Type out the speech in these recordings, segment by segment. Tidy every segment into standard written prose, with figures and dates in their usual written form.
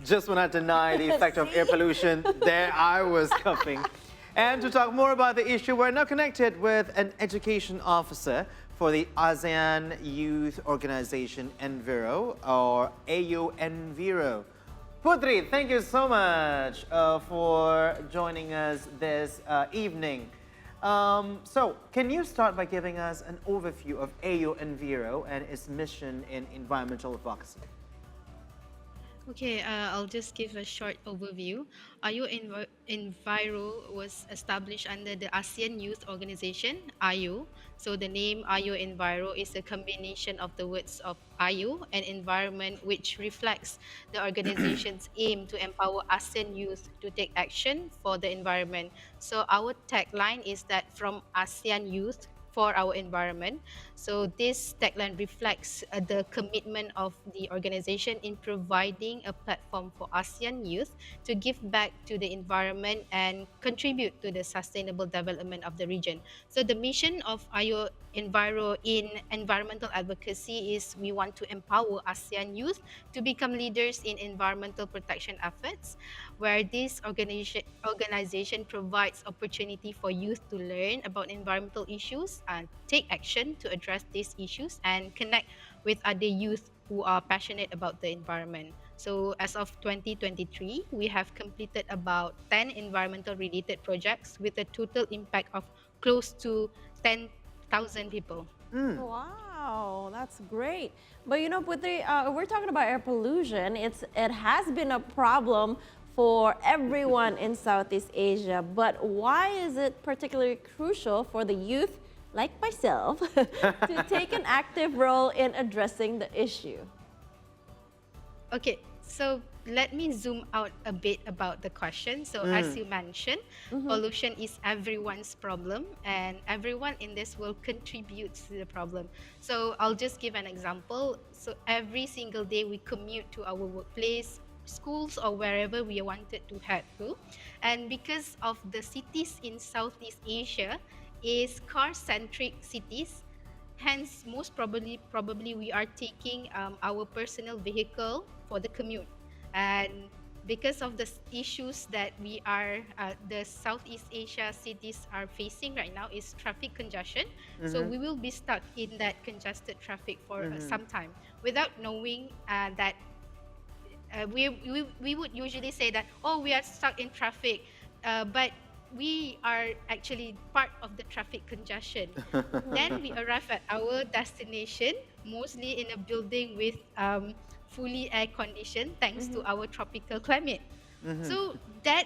Just when I deny the effect of air pollution, there I was coughing. And to talk more about the issue, we're now connected with an education officer for the ASEAN Youth Organization Enviro, or AU Enviro. Puteri, thank you so much for joining us this evening. So, can you start by giving us an overview of AU Enviro and its mission in environmental advocacy? Okay, I'll just give a short overview. IU Enviro was established under the ASEAN Youth Organization, IU. So the name IU Enviro is a combination of the words of IU and environment, which reflects the organization's aim to empower ASEAN youth to take action for the environment. So our tagline is that from ASEAN youth for our environment. So this tagline reflects the commitment of the organization in providing a platform for ASEAN youth to give back to the environment and contribute to the sustainable development of the region. So the mission of IO Enviro in environmental advocacy is we want to empower ASEAN youth to become leaders in environmental protection efforts, where this organization provides opportunity for youth to learn about environmental issues and take action to address these issues and connect with other youth who are passionate about the environment. So as of 2023, we have completed about 10 environmental related projects with a total impact of close to 10,000 people. Wow, that's great. But you know, Putri, we're talking about air pollution. It has been a problem for everyone in Southeast Asia. But why is it particularly crucial for the youth, like myself, to take an active role in addressing the issue? Okay, so let me zoom out a bit about the question. So as you mentioned, pollution is everyone's problem and everyone in this world contributes to the problem. So I'll just give an example. So every single day we commute to our workplace, schools, or wherever we wanted to head to. And because of the cities in Southeast Asia is car-centric cities, hence most probably we are taking our personal vehicle for the commute. And because of the issues that the Southeast Asia cities are facing right now is traffic congestion. So we will be stuck in that congested traffic for some time without knowing that we would usually say that, oh, we are stuck in traffic, but we are actually part of the traffic congestion. Then we arrive at our destination, mostly in a building with fully air conditioned thanks to our tropical climate. So that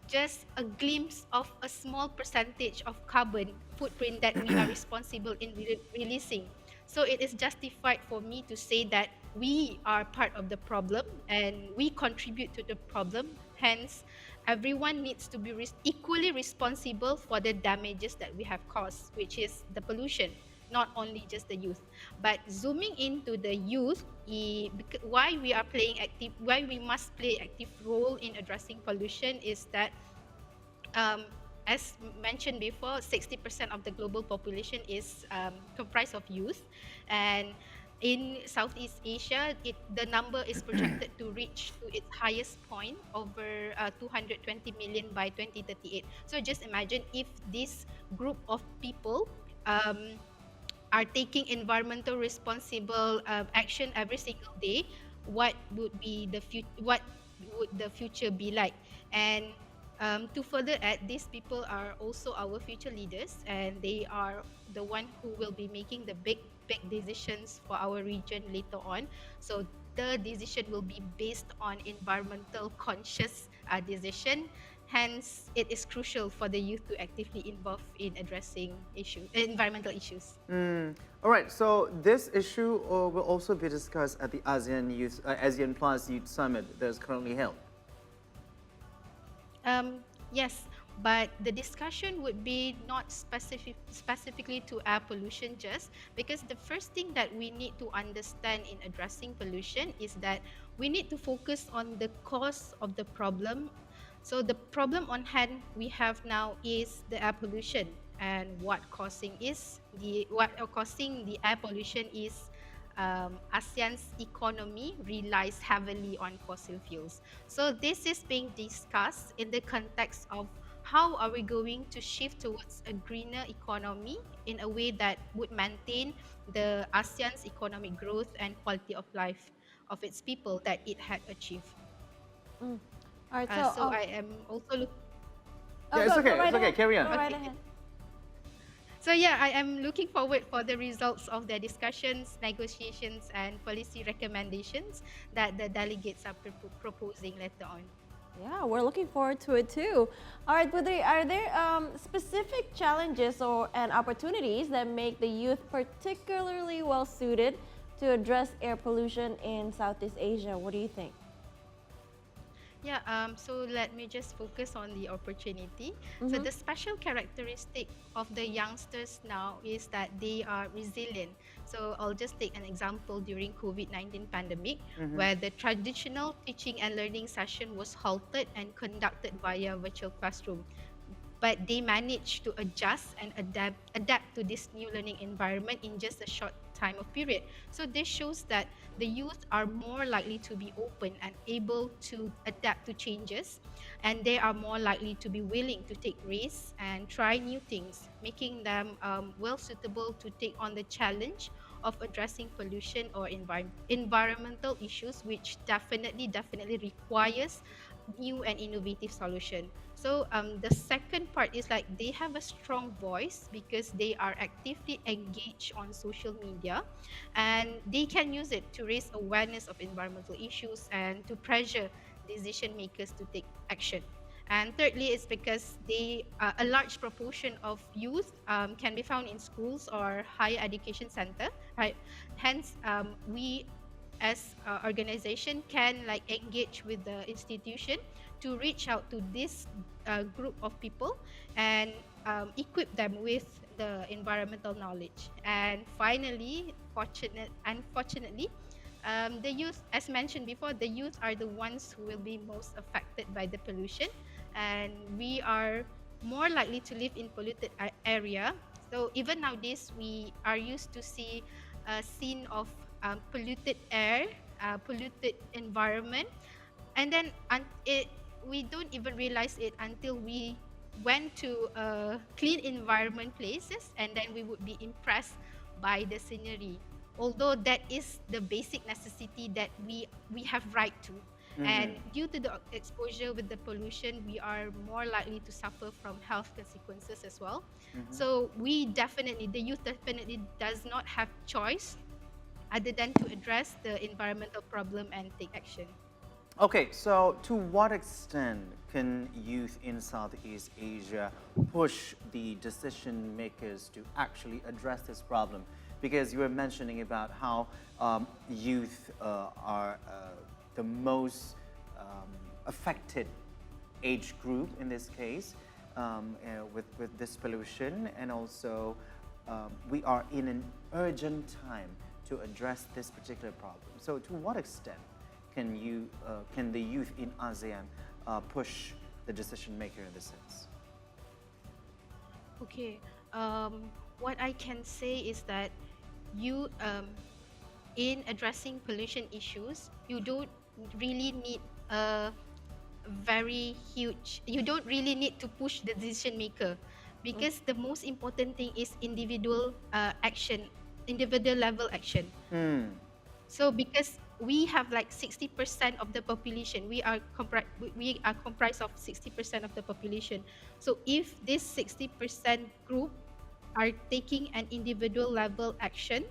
just a glimpse of a small percentage of carbon footprint that we are responsible in releasing. So it is justified for me to say that we are part of the problem and we contribute to the problem. Hence, everyone needs to be equally responsible for the damages that we have caused, which is the pollution, not only just the youth. But zooming into the youth, why we must play active role in addressing pollution is that as mentioned before, 60% of the global population is comprised of youth, and in Southeast Asia, the number is projected to reach to its highest point over 220 million by 2038. So just imagine if this group of people are taking environmental responsible action every single day, what would the future be like? And to further add, these people are also our future leaders, and they are the one who will be making the big decisions for our region later on. So the decision will be based on environmental conscious decision. Hence, it is crucial for the youth to actively involve in addressing environmental issues. All right, so this issue will also be discussed at the ASEAN Plus Youth Summit that is currently held. Yes, but the discussion would be not specifically to air pollution just because the first thing that we need to understand in addressing pollution is that we need to focus on the cause of the problem. So the problem on hand we have now is the air pollution, and what causing the air pollution is ASEAN's economy relies heavily on fossil fuels. So this is being discussed in the context of how are we going to shift towards a greener economy in a way that would maintain the ASEAN's economic growth and quality of life of its people that it had achieved. Mm. All right, so So I am also Yeah, it's go okay. right It's okay. ahead. Carry on. Go right Okay. ahead. So yeah, I am looking forward for the results of the discussions, negotiations, and policy recommendations that the delegates are proposing later on. Yeah, we're looking forward to it too. All right, Puteri, are there specific challenges and opportunities that make the youth particularly well suited to address air pollution in Southeast Asia? What do you think? Yeah, so let me just focus on the opportunity. So the special characteristic of the youngsters now is that they are resilient. So I'll just take an example during COVID-19 pandemic, where the traditional teaching and learning session was halted and conducted via virtual classroom. But they managed to adjust and adapt to this new learning environment in just a short time of period. So this shows that the youth are more likely to be open and able to adapt to changes, and they are more likely to be willing to take risks and try new things, making them well suitable to take on the challenge of addressing pollution or environmental issues, which definitely requires new and innovative solution. So the second part is like they have a strong voice because they are actively engaged on social media, and they can use it to raise awareness of environmental issues and to pressure decision makers to take action. And thirdly, it's because a large proportion of youth can be found in schools or higher education center, right? Hence, we as organization can like engage with the institution to reach out to this group of people and equip them with the environmental knowledge. And finally, unfortunately, the youth, as mentioned before, the youth are the ones who will be most affected by the pollution, and we are more likely to live in polluted area. So even nowadays, we are used to see a scene of polluted air, polluted environment, and then we don't even realize it until we went to clean environment places, and then we would be impressed by the scenery. Although that is the basic necessity that we have right to. And due to the exposure with the pollution, we are more likely to suffer from health consequences as well. So the youth definitely does not have choice other than to address the environmental problem and take action. Okay, so to what extent can youth in Southeast Asia push the decision makers to actually address this problem? Because you were mentioning about how youth are the most affected age group in this case with this pollution, and also we are in an urgent time to address this particular problem. So to what extent can the youth in ASEAN push the decision maker in this sense? Okay, what I can say is that you in addressing pollution issues, you don't really need you don't really need to push the decision maker, because the most important thing is individual level action. So because we have like 60% of the population, we are comprised of 60% of the population. So if this 60% group are taking an individual level action,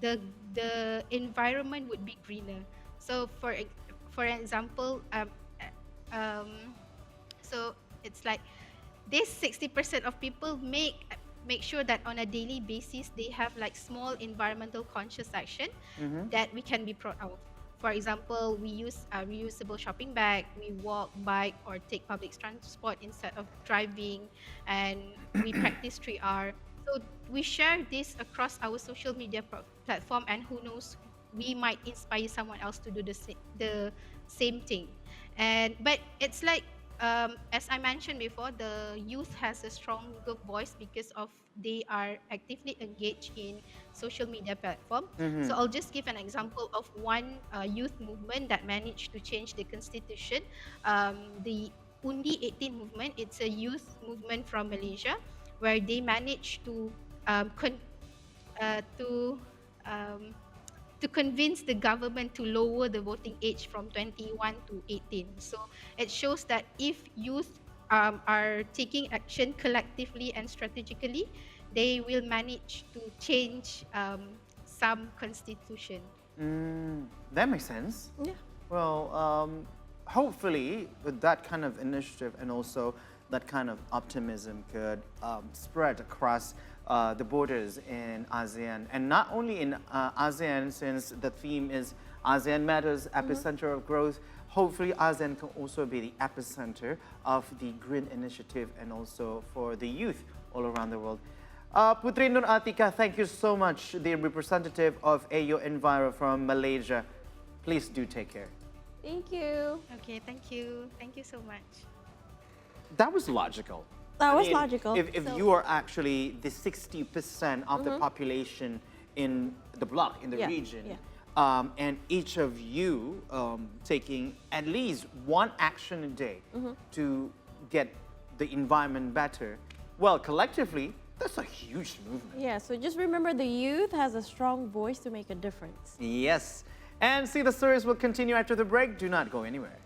the environment would be greener. So for example, so it's like this 60% of people make sure that on a daily basis they have like small environmental conscious action that we can be proud of. For example, we use a reusable shopping bag, we walk, bike, or take public transport instead of driving, and we practice 3R. So we share this across our social media platform, and who knows, we might inspire someone else to do the same thing. But it's like as I mentioned before, the youth has a stronger voice because of they are actively engaged in social media platform. So I'll just give an example of one youth movement that managed to change the constitution. The Undi 18 movement. It's a youth movement from Malaysia where they managed um, con- to um, to convince the government to lower the voting age from 21 to 18. So it shows that if youth are taking action collectively and strategically, they will manage to change some constitution. That makes sense. Yeah. Well, hopefully, with that kind of initiative and also that kind of optimism could spread across the borders in ASEAN. And not only in ASEAN, since the theme is ASEAN Matters, epicenter of growth, hopefully ASEAN can also be the epicenter of the green initiative and also for the youth all around the world. Puteri Nur Atiqah, thank you so much, the representative of AO Enviro from Malaysia. Please do take care. Thank you. Okay, thank you. Thank you so much. That was logical. That I was mean, logical. If So- you are actually the 60% of the population in the bloc, in the Yeah, region, yeah. and each of you taking at least one action a day to get the environment better, well, collectively, that's a huge movement. Yeah, so just remember the youth has a strong voice to make a difference. Yes. And see, the stories will continue after the break. Do not go anywhere.